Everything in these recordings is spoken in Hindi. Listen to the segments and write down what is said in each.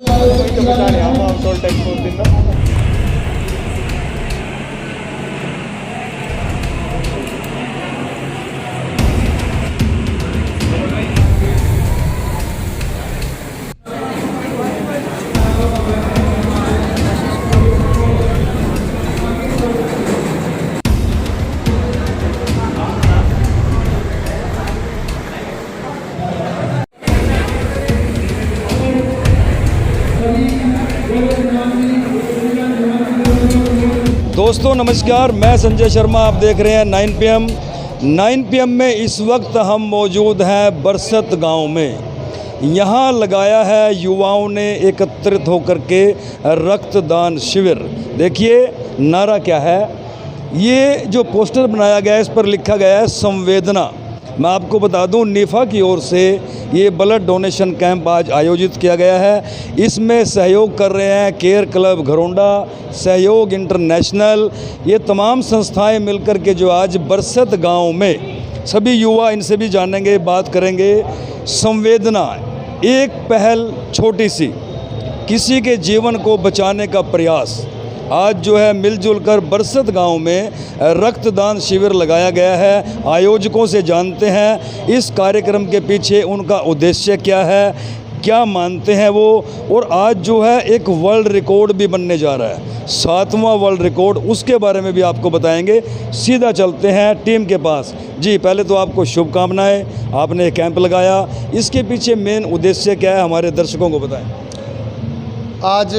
ಟೋಲ್ ಟ್ಯಾಕ್ಸ್ ಕೊಡ್ತಿದ್ದ दोस्तों नमस्कार, मैं संजय शर्मा। आप देख रहे हैं 9 PM में इस वक्त हम मौजूद हैं बरसत गांव में। यहाँ लगाया है युवाओं ने एकत्रित होकर के रक्तदान शिविर। देखिए नारा क्या है, ये जो पोस्टर बनाया गया है इस पर लिखा गया है संवेदना। मैं आपको बता दूं, निफा की ओर से ये ब्लड डोनेशन कैंप आज आयोजित किया गया है। इसमें सहयोग कर रहे हैं केयर क्लब घरोंडा, सहयोग इंटरनेशनल, ये तमाम संस्थाएं मिलकर के जो आज बरसत गांव में सभी युवा, इनसे भी जानेंगे, बात करेंगे। संवेदना, एक पहल छोटी सी, किसी के जीवन को बचाने का प्रयास। आज जो है मिलजुल कर बरसत गांव में रक्तदान शिविर लगाया गया है। आयोजकों से जानते हैं इस कार्यक्रम के पीछे उनका उद्देश्य क्या है, क्या मानते हैं वो। और आज जो है एक वर्ल्ड रिकॉर्ड भी बनने जा रहा है, 7वां वर्ल्ड रिकॉर्ड, उसके बारे में भी आपको बताएंगे। सीधा चलते हैं टीम के पास। जी, पहले तो आपको शुभकामनाएं, आपने कैंप लगाया, इसके पीछे मेन उद्देश्य क्या है, हमारे दर्शकों को बताएं। आज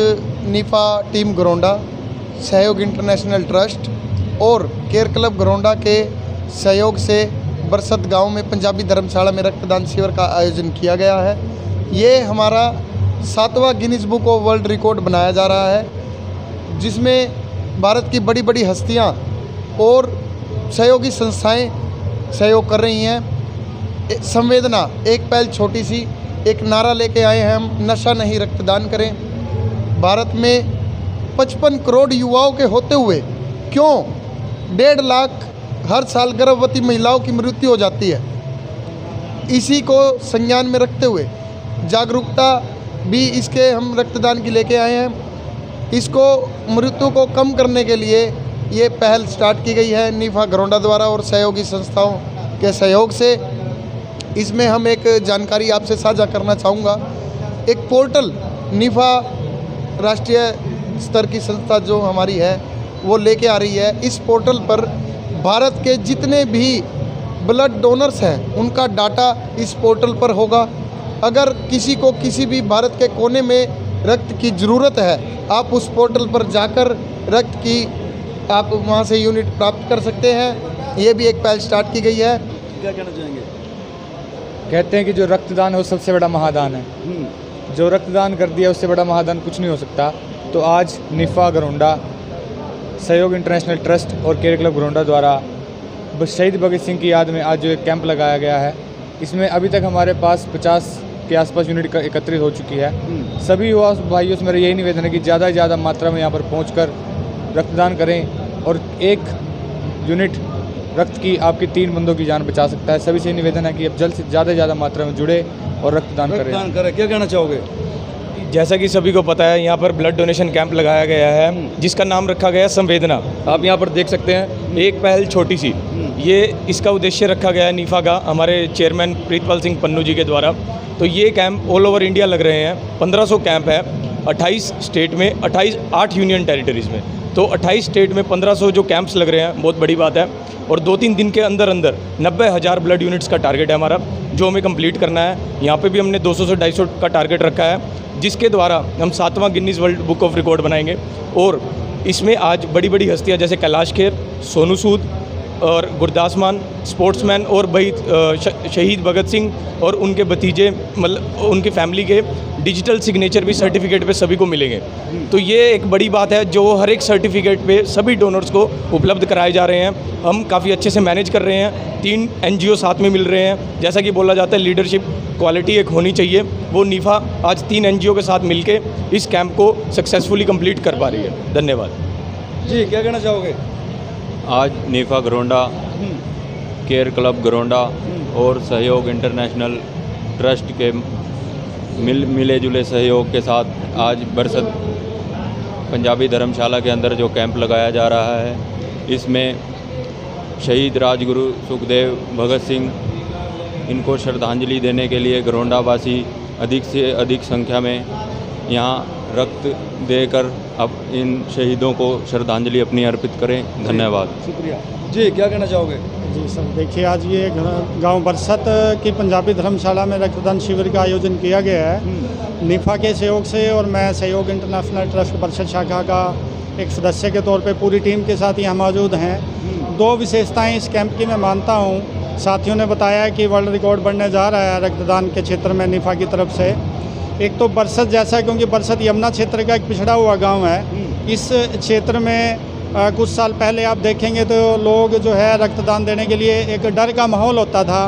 निफा टीम घरोंडा, सहयोग इंटरनेशनल ट्रस्ट और केयर क्लब घरोंडा के सहयोग से बरसत गांव में पंजाबी धर्मशाला में रक्तदान शिविर का आयोजन किया गया है। ये हमारा 7वां Guinness book of world record बनाया जा रहा है, जिसमें भारत की बड़ी बड़ी हस्तियां और सहयोगी संस्थाएं सहयोग कर रही हैं। संवेदना, एक पहल छोटी सी, एक नारा लेके आए हैं हम, नशा नहीं रक्तदान करें। भारत में 55 करोड़ युवाओं के होते हुए क्यों 1.5 लाख हर साल गर्भवती महिलाओं की मृत्यु हो जाती है। इसी को संज्ञान में रखते हुए जागरूकता भी इसके हम रक्तदान की लेके आए हैं। इसको मृत्यु को कम करने के लिए ये पहल स्टार्ट की गई है निफा घरोंडा द्वारा और सहयोगी संस्थाओं के सहयोग से। इसमें हम एक जानकारी आपसे साझा करना चाहूँगा। एक पोर्टल निफा राष्ट्रीय स्तर की संस्था जो हमारी है वो लेके आ रही है। इस पोर्टल पर भारत के जितने भी ब्लड डोनर्स हैं उनका डाटा इस पोर्टल पर होगा। अगर किसी को किसी भी भारत के कोने में रक्त की ज़रूरत है, आप उस पोर्टल पर जाकर रक्त की आप वहां से यूनिट प्राप्त कर सकते हैं। ये भी एक पहल स्टार्ट की गई है। क्या कहना चाहेंगे? कहते हैं कि जो रक्तदान है वो सबसे बड़ा महादान है। जो रक्तदान कर दिया उससे बड़ा महादान कुछ नहीं हो सकता। तो आज निफा घरोंडा, सहयोग इंटरनेशनल ट्रस्ट और केयर क्लब घरोंडा द्वारा शहीद भगत सिंह की याद में आज जो एक कैंप लगाया गया है, इसमें अभी तक हमारे पास 50 के आसपास यूनिट एकत्रित हो चुकी है। सभी युवा भाइयों से मेरा यही निवेदन है कि ज़्यादा से ज़्यादा मात्रा में यहाँ पर पहुँचकर रक्तदान करें और एक यूनिट रक्त की आपकी 3 बंदों की जान बचा सकता है। सभी से निवेदन है कि अब जल्द से ज़्यादा मात्रा में जुड़े और रक्तदान करें। क्या कहना चाहोगे? जैसा कि सभी को पता है, यहाँ पर ब्लड डोनेशन कैंप लगाया गया है जिसका नाम रखा गया है संवेदना। आप यहाँ पर देख सकते हैं, एक पहल छोटी सी, ये इसका उद्देश्य रखा गया है निफा का, हमारे चेयरमैन प्रीतपाल सिंह पन्नू जी के द्वारा। तो ये कैंप ऑल ओवर इंडिया लग रहे हैं। 1500 कैंप है 28 स्टेट में, 8 यूनियन टेरिटरीज़ में। तो 28 स्टेट में 1500 जो कैंप्स लग रहे हैं, बहुत बड़ी बात है। और 2-3 दिन के अंदर 90,000 ब्लड यूनिट्स का टारगेट है हमारा, जो हमें कंप्लीट करना है। यहाँ पे भी हमने 200 से 250 का टारगेट रखा है, जिसके द्वारा हम 7वां Guinness world book of record बनाएंगे। और इसमें आज बड़ी बड़ी हस्तियाँ जैसे कैलाश खेर, सोनू सूद और गुरदास मान, स्पोर्ट्समैन और भाई शहीद भगत सिंह और उनके भतीजे, मतलब उनकी फैमिली के डिजिटल सिग्नेचर भी सर्टिफिकेट पे सभी को मिलेंगे। तो ये एक बड़ी बात है जो हर एक सर्टिफिकेट पे सभी डोनर्स को उपलब्ध कराए जा रहे हैं। हम काफ़ी अच्छे से मैनेज कर रहे हैं। 3 NGO साथ में मिल रहे हैं। जैसा कि बोला जाता है लीडरशिप क्वालिटी एक होनी चाहिए, वो निफा आज 3 NGO के साथ मिलके इस कैंप को सक्सेसफुली कंप्लीट कर पा रही है। धन्यवाद। जी, क्या कहना चाहोगे? आज निफा घरोंडा, केयर क्लब घरोंडा और सहयोग इंटरनेशनल ट्रस्ट के मिले जुले सहयोग के साथ आज बरसत पंजाबी धर्मशाला के अंदर जो कैंप लगाया जा रहा है, इसमें शहीद राजगुरु सुखदेव भगत सिंह, इनको श्रद्धांजलि देने के लिए घरोंडा वासी अधिक से अधिक संख्या में यहाँ रक्त देकर अब इन शहीदों को श्रद्धांजलि अपनी अर्पित करें। धन्यवाद। शुक्रिया जी। क्या कहना चाहोगे? जी सर, देखिए आज ये गांव बरसत की पंजाबी धर्मशाला में रक्तदान शिविर का आयोजन किया गया है निफा के सहयोग से, और मैं सहयोग इंटरनेशनल ट्रस्ट बरसत शाखा का एक सदस्य के तौर पे पूरी टीम के साथ यहाँ मौजूद हैं। दो विशेषताएं इस कैंप की मैं मानता हूँ। साथियों ने बताया है कि वर्ल्ड रिकॉर्ड बनने जा रहा है रक्तदान के क्षेत्र में निफा की तरफ से। एक तो बरसत जैसा, क्योंकि बरसत यमुना क्षेत्र का एक पिछड़ा हुआ गांव है, इस क्षेत्र में कुछ साल पहले आप देखेंगे तो लोग जो है रक्तदान देने के लिए एक डर का माहौल होता था,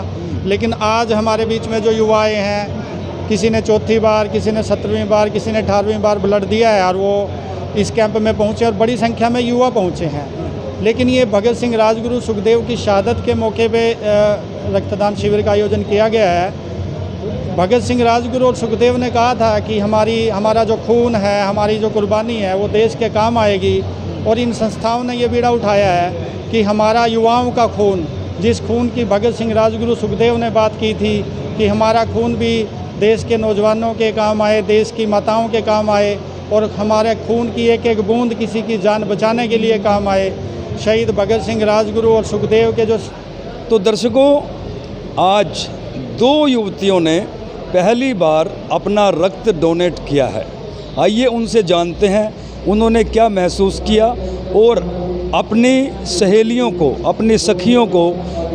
लेकिन आज हमारे बीच में जो युवाएं हैं, किसी ने चौथी बार, किसी ने 17वीं बार, किसी ने 18वीं बार ब्लड दिया है और वो इस कैंप में पहुँचे और बड़ी संख्या में युवा पहुँचे हैं। लेकिन ये भगत सिंह राजगुरु सुखदेव की शहादत के मौके पे रक्तदान शिविर का आयोजन किया गया है। भगत सिंह राजगुरु और सुखदेव ने कहा था कि हमारा जो खून है, हमारी जो कुर्बानी है, वो देश के काम आएगी, और इन संस्थाओं ने ये बीड़ा उठाया है कि हमारा युवाओं का खून, जिस खून की भगत सिंह राजगुरु सुखदेव ने बात की थी कि हमारा खून भी देश के नौजवानों के काम आए, देश की माताओं के काम आए, और हमारे खून की एक एक बूंद किसी की जान बचाने के लिए काम आए। शहीद भगत सिंह राजगुरु और सुखदेव के जो तो दर्शकों, आज दो युवतियों ने पहली बार अपना रक्त डोनेट किया है। आइए उनसे जानते हैं उन्होंने क्या महसूस किया और अपनी सहेलियों को, अपनी सखियों को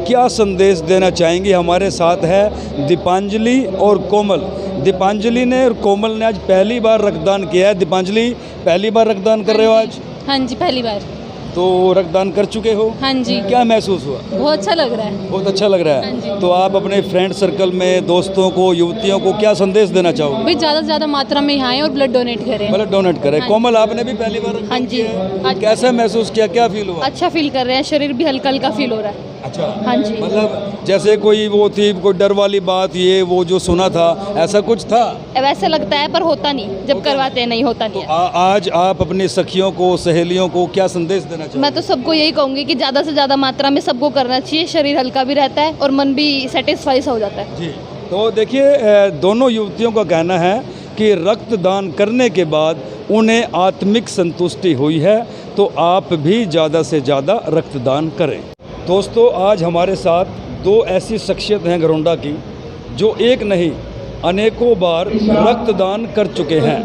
क्या संदेश देना चाहेंगी। हमारे साथ है दीपांजलि और कोमल। दीपांजलि ने और कोमल ने आज पहली बार रक्तदान किया है। दीपांजलि, पहली बार रक्तदान कर रहे हो आज? हाँ जी, पहली बार। तो रक्तदान कर चुके हो? हाँ जी। क्या महसूस हुआ? बहुत अच्छा लग रहा है। बहुत अच्छा लग रहा हाँ है। जी। तो आप अपने फ्रेंड सर्कल में दोस्तों को, युवतियों को क्या संदेश देना चाहोगे? भाई ज़्यादा से ज़्यादा मात्रा में यहाँ आएँ और ब्लड डोनेट करें। ब्लड डोनेट करें। हाँ। कोमल, आपने भी पहली बार रक्तदान हाँ जी। किया है? आज कैसा महसूस किया, क्या फील हुआ? अच्छा फील कर रहे हैं, शरीर भी हल्का हल्का फील हो रहा है। अच्छा। हाँ जी। मतलब जैसे कोई वो थी, कोई डर वाली बात, ये वो जो सुना था, ऐसा कुछ था? वैसे लगता है पर होता नहीं, जब करवाते हैं नहीं होता नहीं है। आज आप अपनी सखियों को, सहेलियों को क्या संदेश देना चाहोगे? मैं तो सबको यही कहूँगी कि ज़्यादा से ज़्यादा मात्रा में सबको करना चाहिए, शरीर हल्का भी रहता है और मन भी सेटिस्फाई हो जाता है। जी। तो देखिए, दोनों युवतियों का कहना है कि रक्तदान करने के बाद उन्हें आत्मिक संतुष्टि हुई है, तो आप भी ज़्यादा से ज़्यादा रक्तदान करें। दोस्तों, आज हमारे साथ दो ऐसी शख्सियत हैं घरोंडा की जो एक नहीं अनेकों बार रक्तदान कर चुके हैं।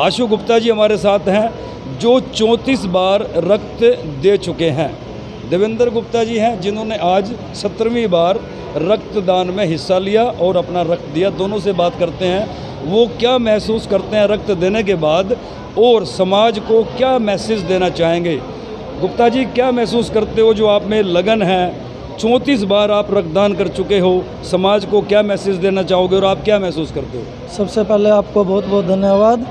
आशु गुप्ता जी हमारे साथ हैं जो 34 बार रक्त दे चुके हैं। देवेंद्र गुप्ता जी हैं जिन्होंने आज 17वीं बार रक्तदान में हिस्सा लिया और अपना रक्त दिया। दोनों से बात करते हैं, वो क्या महसूस करते हैं रक्त देने के बाद और समाज को क्या मैसेज देना चाहेंगे। गुप्ता जी, क्या महसूस करते हो, जो आप में लगन है, 34 बार आप रक्तदान कर चुके हो, समाज को क्या मैसेज देना चाहोगे और आप क्या महसूस करते हो? सबसे पहले आपको बहुत बहुत धन्यवाद।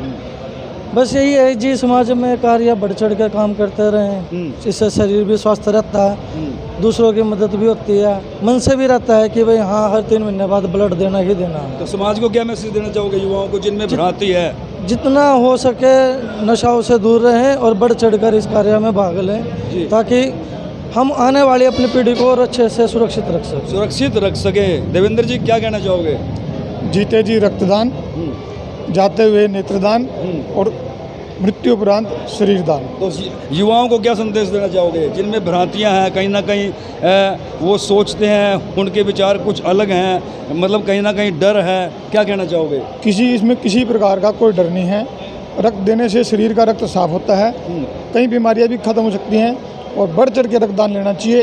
बस यही है जी, समाज में कार्य बढ़ चढ़ कर काम करते रहें, इससे शरीर भी स्वस्थ रहता है, दूसरों की मदद भी होती है, मन से भी रहता है कि भाई हाँ, हर 3 महीने बाद ब्लड देना ही देना है। तो समाज को क्या मैसेज देना चाहोगे, युवाओं को जिनमें भ्रांति है? जितना हो सके नशाओं से दूर रहें और बढ़ चढ़कर इस कार्य में भाग लें, ताकि हम आने वाली अपनी पीढ़ी को और अच्छे से सुरक्षित रख सके। देवेंद्र जी, क्या कहना चाहोगे? जीते जी रक्तदान, जाते हुए नेत्रदान और मृत्यु उपरांत शरीर दान। तो युवाओं को क्या संदेश देना चाहोगे जिनमें भ्रांतियां हैं, कहीं ना कहीं वो सोचते हैं, उनके विचार कुछ अलग हैं, मतलब कहीं ना कहीं डर है, क्या कहना चाहोगे? इसमें किसी प्रकार का कोई डर नहीं है। रक्त देने से शरीर का रक्त साफ होता है, कई बीमारियां भी खत्म हो सकती हैं और बढ़ चढ़ के रक्तदान लेना चाहिए।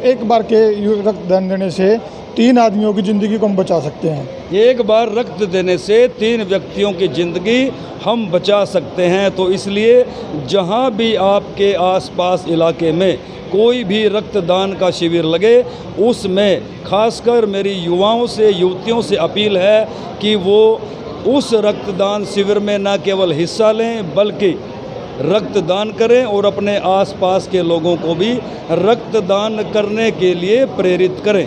एक बार के रक्तदान देने से 3 आदमियों की ज़िंदगी को हम बचा सकते हैं। एक बार रक्त देने से 3 व्यक्तियों की ज़िंदगी हम बचा सकते हैं। तो इसलिए जहां भी आपके आसपास इलाके में कोई भी रक्तदान का शिविर लगे, उसमें खासकर मेरी युवाओं से, युवतियों से अपील है कि वो उस रक्तदान शिविर में न केवल हिस्सा लें बल्कि रक्तदान करें और अपने आसपास के लोगों को भी रक्तदान करने के लिए प्रेरित करें।